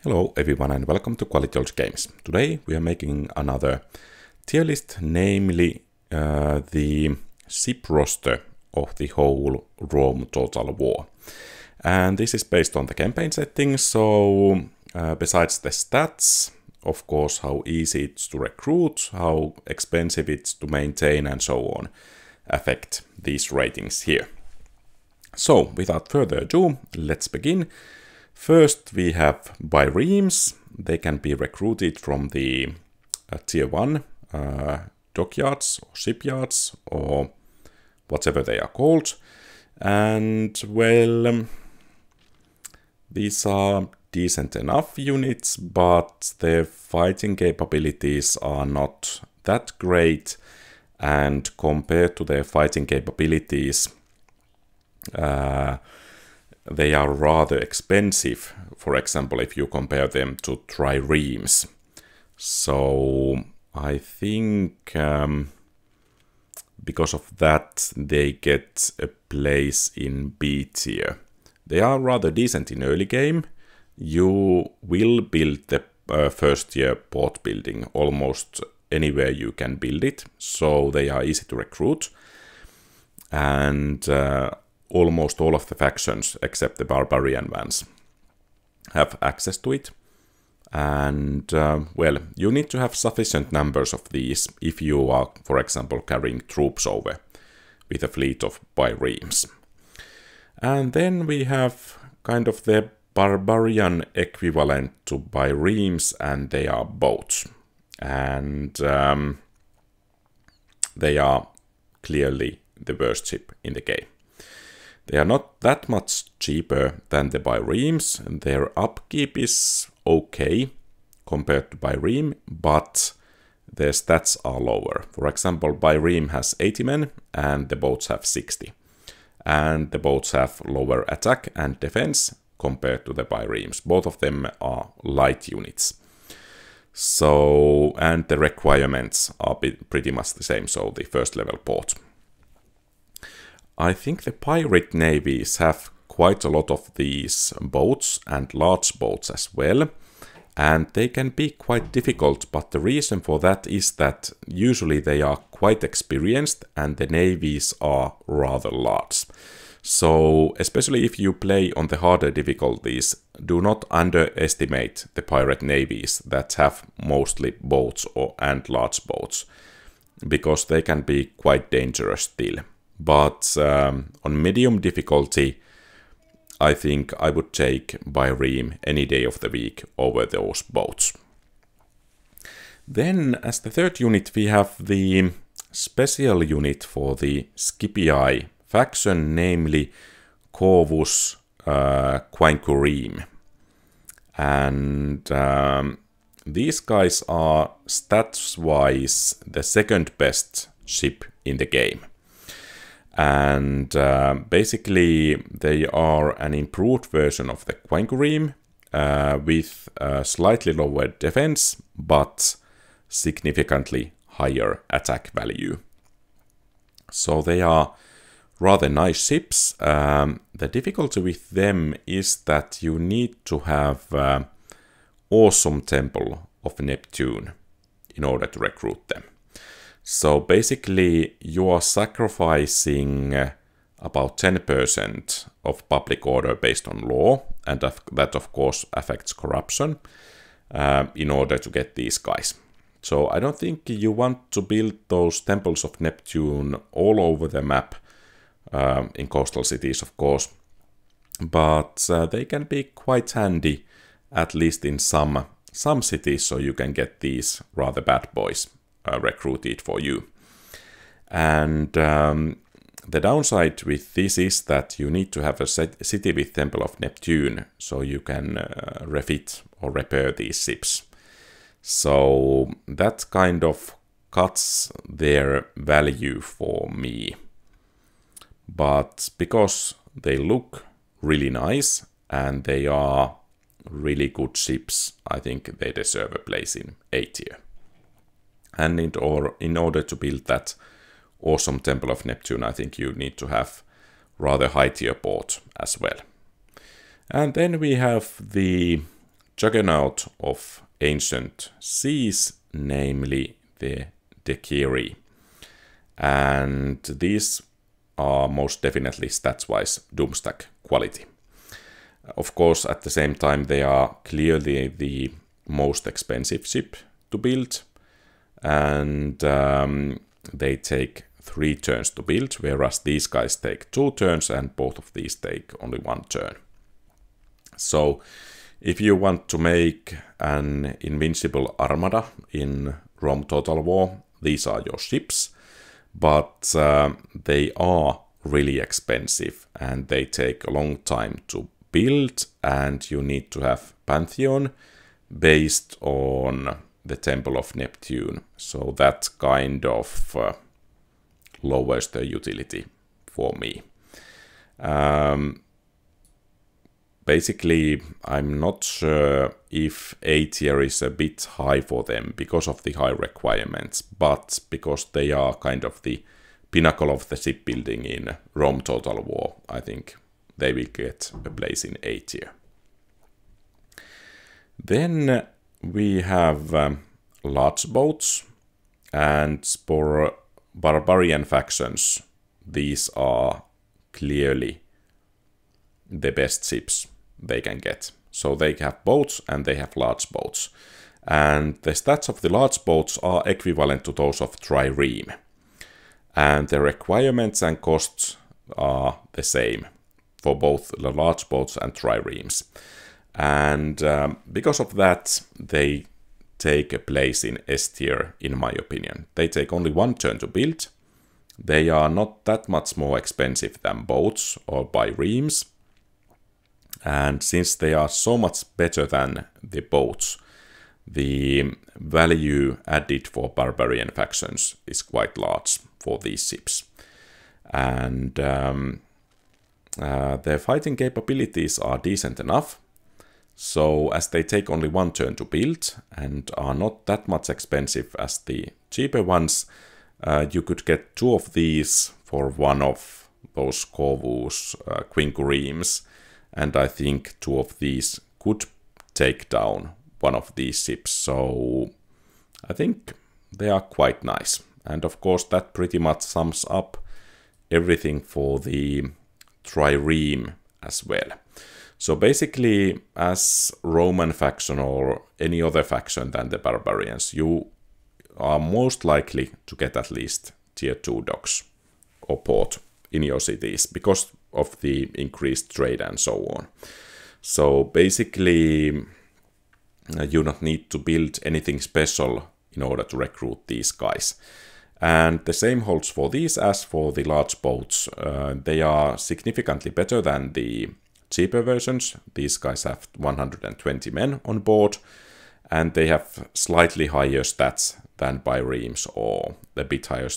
Hello everyone and welcome to Quality Old Games. Today we are making another tier list, namely the ship roster of the whole Rome Total War. And this is based on the campaign settings, so besides the stats, of course how easy it's to recruit, how expensive it's to maintain and so on, affect these ratings here. So without further ado, let's begin. First we have by reams. They can be recruited from the tier 1 dockyards or shipyards or whatever they are called. And well, these are decent enough units, but their fighting capabilities are not that great, and compared to their fighting capabilities, they are rather expensive, for example, if you compare them to triremes. So I think because of that they get a place in B tier. They are rather decent in early game. You will build the first tier port building almost anywhere you can build it, so they are easy to recruit. And almost all of the factions, except the barbarian ones, have access to it. And, well, you need to have sufficient numbers of these if you are, for example, carrying troops over with a fleet of biremes. And then we have kind of the barbarian equivalent to biremes, and they are boats. And they are clearly the worst ship in the game. They are not that much cheaper than the biremes. Their upkeep is okay compared to bireme, but their stats are lower. For example, bireme has 80 men and the boats have 60. And the boats have lower attack and defense compared to the biremes. Both of them are light units. So, and the requirements are pretty much the same, so the first level port. I think the pirate navies have quite a lot of these boats and large boats as well, and they can be quite difficult, but the reason for that is that usually they are quite experienced and the navies are rather large. So especially if you play on the harder difficulties, do not underestimate the pirate navies that have mostly boats and large boats, because they can be quite dangerous still. But on medium difficulty, I think I would take bireme any day of the week over those boats. Then as the third unit we have the special unit for the Scipii faction, namely Corvus Quinquereme. And these guys are stats-wise the second best ship in the game. And basically they are an improved version of the Quinquereme with slightly lower defense but significantly higher attack value. So they are rather nice ships. The difficulty with them is that you need to have awesome Temple of Neptune in order to recruit them. So basically you are sacrificing about 10% of public order based on law, and that of course affects corruption, in order to get these guys. So I don't think you want to build those temples of Neptune all over the map, in coastal cities of course, but they can be quite handy, at least in some cities, so you can get these rather bad boys recruited for you. And the downside with this is that you need to have a city with Temple of Neptune, so you can refit or repair these ships. So that kind of cuts their value for me. But because they look really nice and they are really good ships, I think they deserve a place in A tier. And in order to build that awesome Temple of Neptune, I think you need to have rather high tier port as well. And then we have the juggernaut of ancient seas, namely the Dekiri. And these are most definitely stats-wise Doomstack quality. Of course, at the same time, they are clearly the most expensive ship to build, and they take 3 turns to build, whereas these guys take 2 turns, and both of these take only 1 turn. So, if you want to make an invincible armada in Rome Total War, these are your ships, but they are really expensive and they take a long time to build, and you need to have Pantheon based on the Temple of Neptune. So that kind of lowers the utility for me. Basically, I'm not sure if A tier is a bit high for them because of the high requirements, but because they are kind of the pinnacle of the shipbuilding in Rome Total War, I think they will get a place in A tier. Then we have large boats, and for barbarian factions, these are clearly the best ships they can get. So they have boats and they have large boats. And the stats of the large boats are equivalent to those of trireme. And the requirements and costs are the same for both the large boats and triremes. And because of that, they take a place in S tier, in my opinion. They take only 1 turn to build. They are not that much more expensive than boats or biremes. And since they are so much better than the boats, the value added for barbarian factions is quite large for these ships. And their fighting capabilities are decent enough. So as they take only 1 turn to build and are not that much expensive as the cheaper ones, you could get 2 of these for 1 of those Corvus Quinqueremes. And I think 2 of these could take down 1 of these ships. So I think they are quite nice. And of course that pretty much sums up everything for the trireme as well. So basically, as Roman faction or any other faction than the barbarians, you are most likely to get at least tier 2 docks or port in your cities because of the increased trade and so on. So basically, you don't need to build anything special in order to recruit these guys. And the same holds for these as for the large boats. They are significantly better than the cheaper versions. These guys have 120 men on board, and they have slightly higher stats than biremes, or a bit higher,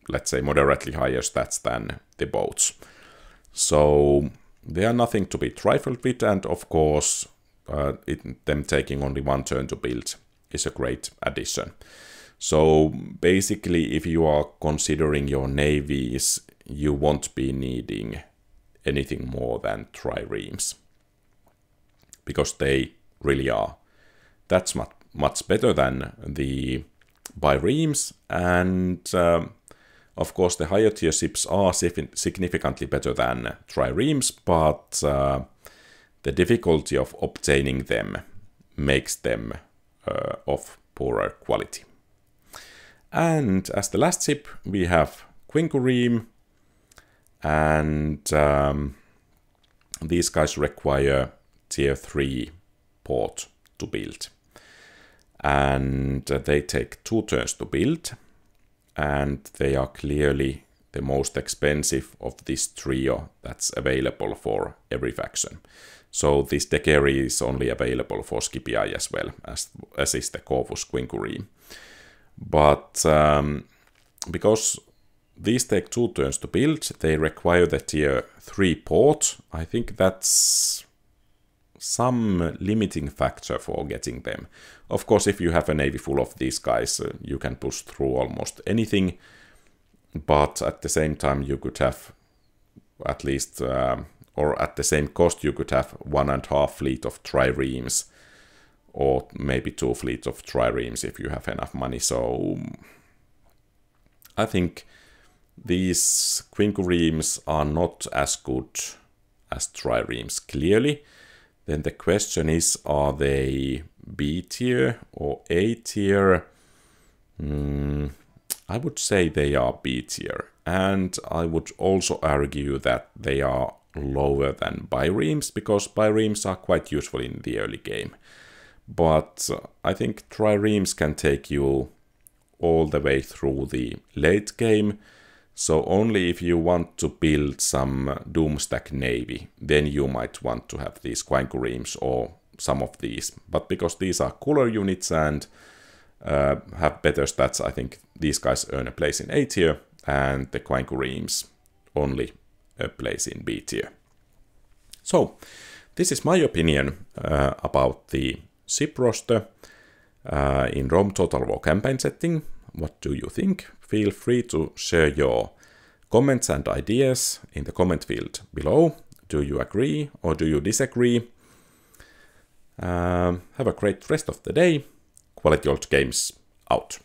let's say moderately higher stats than the boats. So they are nothing to be trifled with, and of course them taking only 1 turn to build is a great addition. So basically, if you are considering your navies, you won't be needing anything more than triremes, because they really are. That's much better than the biremes, and of course the higher tier ships are significantly better than triremes, but the difficulty of obtaining them makes them of poorer quality. And as the last ship, we have Quinquereme, and these guys require tier 3 port to build. And they take 2 turns to build, and they are clearly the most expensive of this trio that's available for every faction. So this Dekeri is only available for Scipii as well, as is the Corvus Quinquereme. But because these take 2 turns to build, they require the tier 3 port. I think that's some limiting factor for getting them. Of course, if you have a navy full of these guys, you can push through almost anything. But at the same time, you could have at least or at the same cost, you could have 1.5 fleet of triremes, or maybe 2 fleets of triremes if you have enough money. So I think these quinqueremes are not as good as triremes, clearly. Then the question is, are they B tier or A tier? I would say they are B tier. And I would also argue that they are lower than biremes, because biremes are quite useful in the early game. But I think triremes can take you all the way through the late game. So only if you want to build some Doomstack Navy, then you might want to have these quinqueremes or some of these. But because these are cooler units and have better stats, I think these guys earn a place in A tier, and the quinqueremes only a place in B tier. So this is my opinion about the ship roster in Rome Total War campaign setting. What do you think? Feel free to share your comments and ideas in the comment field below. Do you agree or do you disagree? Have a great rest of the day. Quality Old Games out.